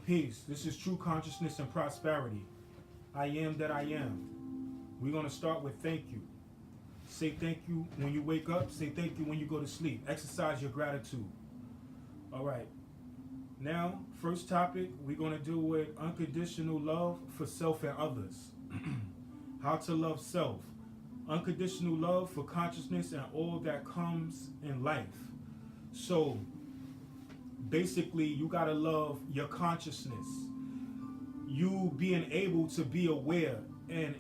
Peace. This is True Consciousness and Prosperity. I am that I am. We're going to start with thank you. Say thank you when you wake up. Say thank you when you go to sleep. Exercise your gratitude. All right. Now, first topic, we're going to deal with unconditional love for self and others. How to love self. Unconditional love for consciousness and all that comes in life. So, basically, you got to love your consciousness. You being able to be aware and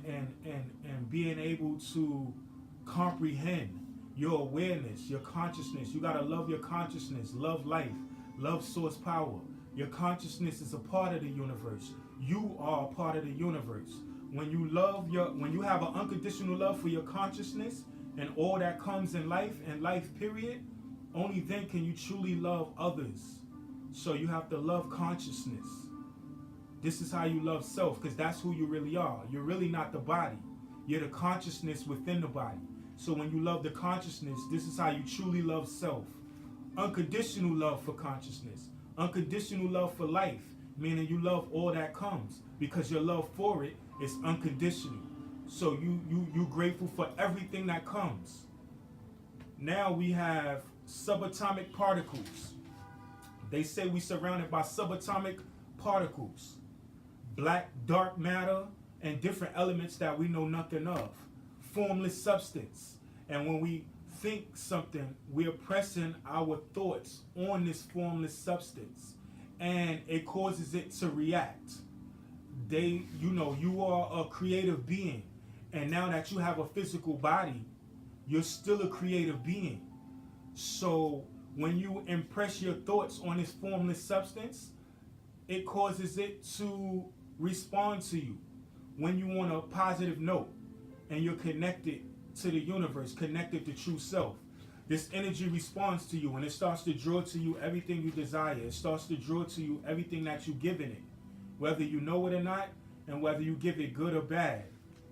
being able to comprehend your awareness, your consciousness. You got to love your consciousness, love life, love source power. Your consciousness is a part of the universe. You are a part of the universe. When you have an unconditional love for your consciousness and all that comes in life and life period, only then can you truly love others. So you have to love consciousness. This is how you love self, because that's who you really are. You're really not the body. You're the consciousness within the body. So when you love the consciousness, this is how you truly love self. Unconditional love for consciousness. Unconditional love for life, meaning you love all that comes, because your love for it is unconditional. So you grateful for everything that comes. Now we have subatomic particles. They say we surrounded by subatomic particles, black, dark matter, and different elements that we know nothing of. Formless substance. And when we think something, we're pressing our thoughts on this formless substance, and it causes it to react. You are a creative being, and now that you have a physical body, you're still a creative being. So when you impress your thoughts on this formless substance, it causes it to respond to you when you on a positive note and you're connected to the universe, connected to true self. This energy responds to you, and it starts to draw to you everything you desire. It starts to draw to you everything that you've given it, whether you know it or not, and whether you give it good or bad.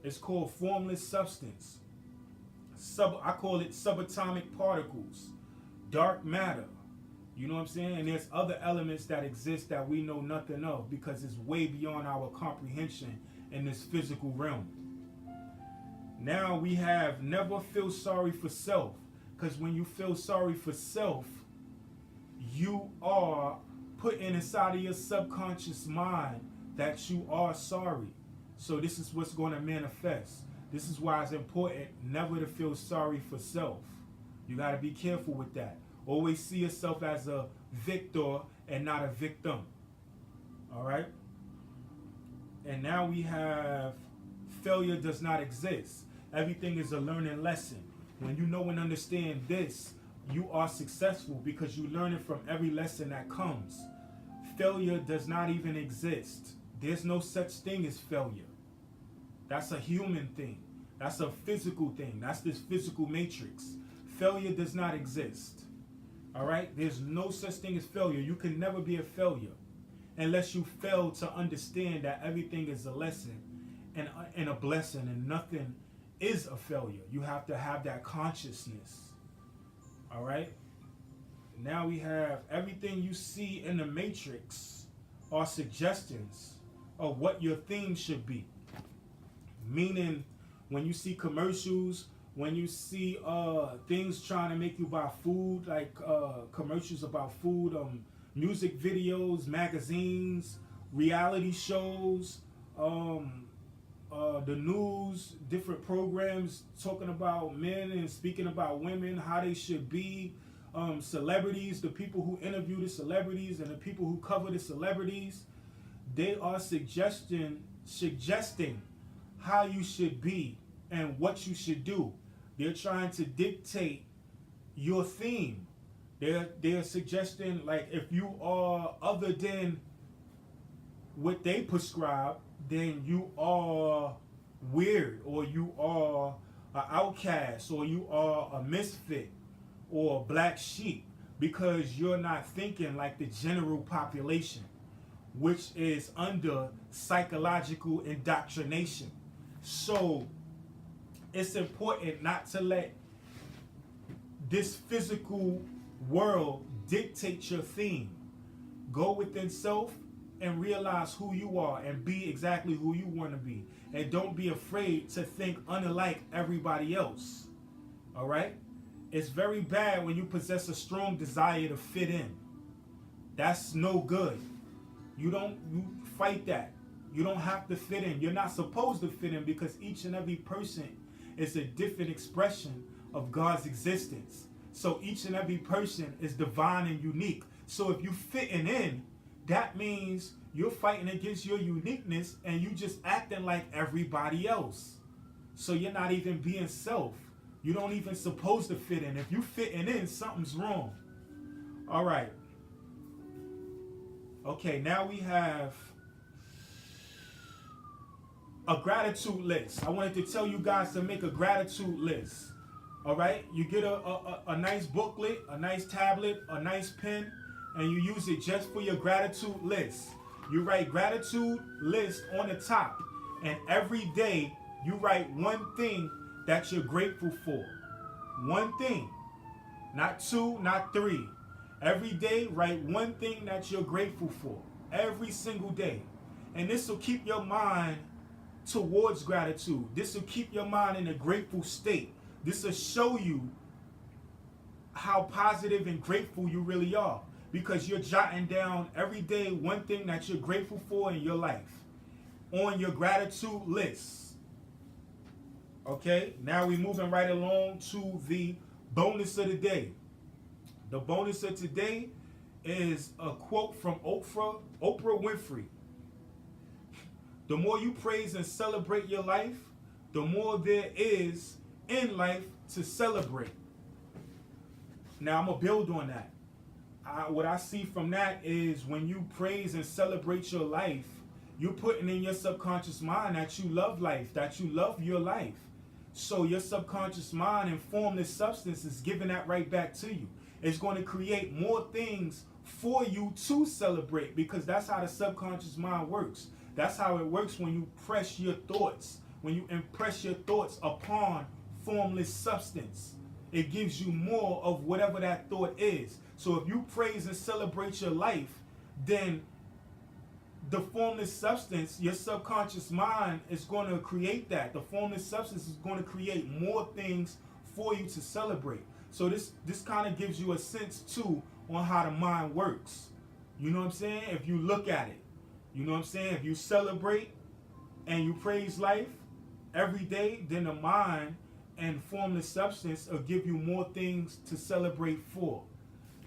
It's called formless substance. I call it subatomic particles, dark matter. You know what I'm saying? And there's other elements that exist that we know nothing of, because it's way beyond our comprehension in this physical realm. Now we have never feel sorry for self, because when you feel sorry for self, you are putting inside of your subconscious mind that you are sorry. So this is what's going to manifest. This is why it's important never to feel sorry for self. You got to be careful with that. Always see yourself as a victor and not a victim. All right? And now we have failure does not exist. Everything is a learning lesson. When you know and understand this, you are successful because you learn it from every lesson that comes. Failure does not even exist. There's no such thing as failure. That's a human thing. That's a physical thing. That's this physical matrix. Failure does not exist. All right? There's no such thing as failure. You can never be a failure unless you fail to understand that everything is a lesson and a blessing, and nothing is a failure. You have to have that consciousness. All right? Now we have everything you see in the matrix are suggestions of what your theme should be. Meaning, when you see commercials, when you see things trying to make you buy food, like commercials about food, music videos, magazines, reality shows, the news, different programs talking about men and speaking about women, how they should be, celebrities, the people who interview the celebrities and the people who cover the celebrities, they are suggesting how you should be and what you should do. They're trying to dictate your theme. They're suggesting, like, if you are other than what they prescribe, then you are weird, or you are an outcast, or you are a misfit, or a black sheep, because you're not thinking like the general population, which is under psychological indoctrination. So it's important not to let this physical world dictate your theme. Go within self and realize who you are and be exactly who you want to be. And don't be afraid to think unlike everybody else. All right? It's very bad when you possess a strong desire to fit in. That's no good. You fight that. You don't have to fit in. You're not supposed to fit in because each and every person is a different expression of God's existence. So each and every person is divine and unique. So if you fitting in, that means you're fighting against your uniqueness and you just acting like everybody else. So you're not even being self. You don't even supposed to fit in. If you fitting in, something's wrong. All right. Okay, now we have a gratitude list. I wanted to tell you guys to make a gratitude list. All right, you get a nice booklet, a nice tablet, a nice pen, and you use it just for your gratitude list. You write gratitude list on the top, and every day you write one thing that you're grateful for. One thing, not two, not three. Every day, write one thing that you're grateful for. Every single day. And this will keep your mind towards gratitude. This will keep your mind in a grateful state. This will show you how positive and grateful you really are. Because you're jotting down every day one thing that you're grateful for in your life. On your gratitude list. Okay, now we're moving right along to the bonus of the day. The bonus of today is a quote from Oprah Winfrey. The more you praise and celebrate your life, the more there is in life to celebrate. Now, I'm going to build on that. What I see from that is when you praise and celebrate your life, you're putting in your subconscious mind that you love life, that you love your life. So your subconscious mind and formless substance is giving that right back to you. It's going to create more things for you to celebrate because that's how the subconscious mind works. That's how it works when you press your thoughts, when you impress your thoughts upon formless substance. It gives you more of whatever that thought is. So if you praise and celebrate your life, then the formless substance, your subconscious mind is going to create that. The formless substance is going to create more things for you to celebrate. So this kind of gives you a sense too on how the mind works. You know what I'm saying? If you look at it, you know what I'm saying? If you celebrate and you praise life every day, then the mind and formless substance will give you more things to celebrate for.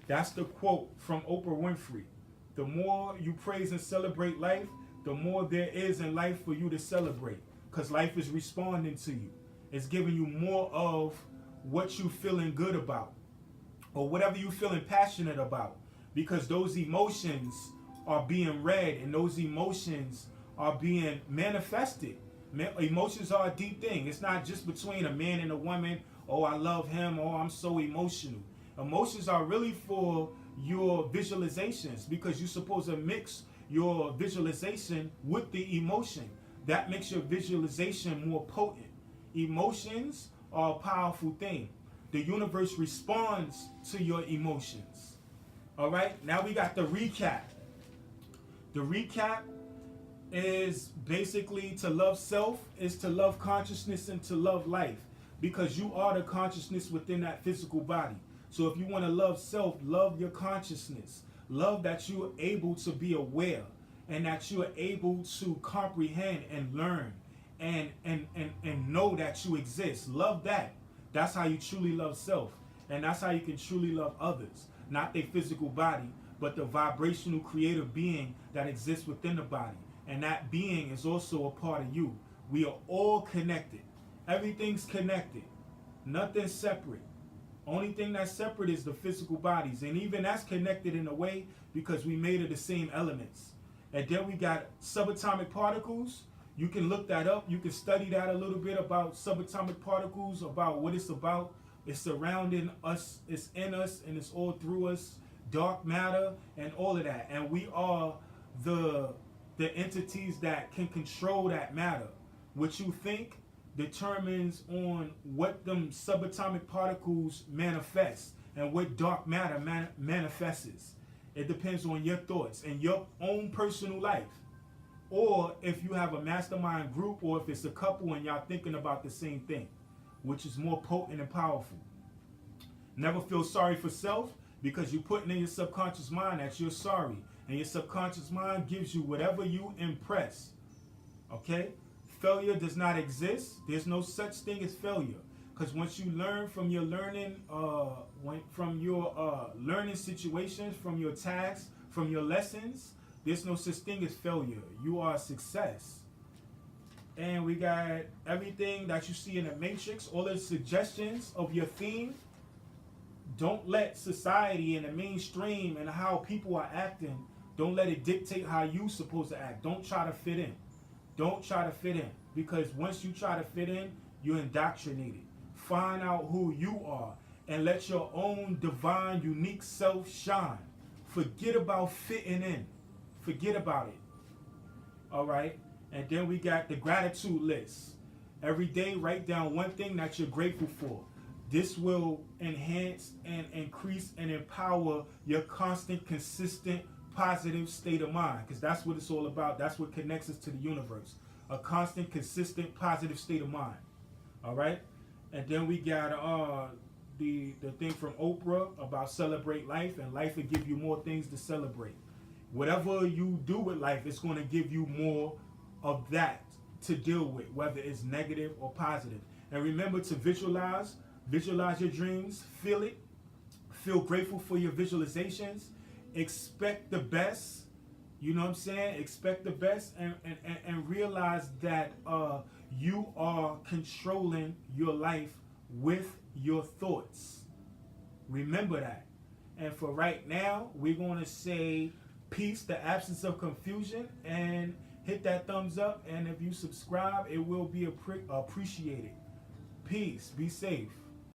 That's the quote from Oprah Winfrey. The more you praise and celebrate life, the more there is in life for you to celebrate. Because life is responding to you. It's giving you more of what you feeling good about. Or whatever you feeling passionate about. Because those emotions are being read and those emotions are being manifested. Emotions are a deep thing. It's not just between a man and a woman. Oh, I love him. Oh, I'm so emotional. Emotions are really for your visualizations because you're supposed to mix your visualization with the emotion. That makes your visualization more potent. Emotions are a powerful thing. The universe responds to your emotions. All right, now we got the recap. The recap is basically to love self, is to love consciousness and to love life because you are the consciousness within that physical body. So if you want to love self, love your consciousness. Love that you're able to be aware and that you're able to comprehend and learn and know that you exist. Love that. That's how you truly love self. And that's how you can truly love others. Not their physical body, but the vibrational creative being that exists within the body. And that being is also a part of you. We are all connected. Everything's connected. Nothing's separate. Only thing that's separate is the physical bodies. And even that's connected in a way because we made of the same elements. And then we got subatomic particles. You can look that up. You can study that a little bit about subatomic particles, about what it's about. It's surrounding us, it's in us, and it's all through us. Dark matter and all of that. And we are the entities that can control that matter. What you think determines on what them subatomic particles manifest and what dark matter manifests. It depends on your thoughts and your own personal life. Or if you have a mastermind group, or if it's a couple and y'all thinking about the same thing, which is more potent and powerful. Never feel sorry for self, because you're putting in your subconscious mind that you're sorry. And your subconscious mind gives you whatever you impress. Okay? Failure does not exist. There's no such thing as failure. Because once you learn from your learning, learning situations, from your tasks, from your lessons, there's no such thing as failure. You are a success. And we got everything that you see in the Matrix, all the suggestions of your theme. Don't let society and the mainstream and how people are acting, don't let it dictate how you're supposed to act. Don't try to fit in. Don't try to fit in. Because once you try to fit in, you're indoctrinated. Find out who you are and let your own divine, unique self shine. Forget about fitting in. Forget about it. All right? And then we got the gratitude list. Every day, write down one thing that you're grateful for. This will enhance and increase and empower your constant, consistent, positive state of mind. Because that's what it's all about. That's what connects us to the universe. A constant, consistent, positive state of mind. All right? And then we got the thing from Oprah about celebrate life. And life will give you more things to celebrate. Whatever you do with life, it's going to give you more of that to deal with, whether it's negative or positive. And remember to visualize your dreams, feel it, feel grateful for your visualizations, expect the best, you know what I'm saying? Expect the best, and realize that you are controlling your life with your thoughts. Remember that. And for right now, we're going to say peace, the absence of confusion, and hit that thumbs up. And if you subscribe, it will be appreciated. Peace. Be safe.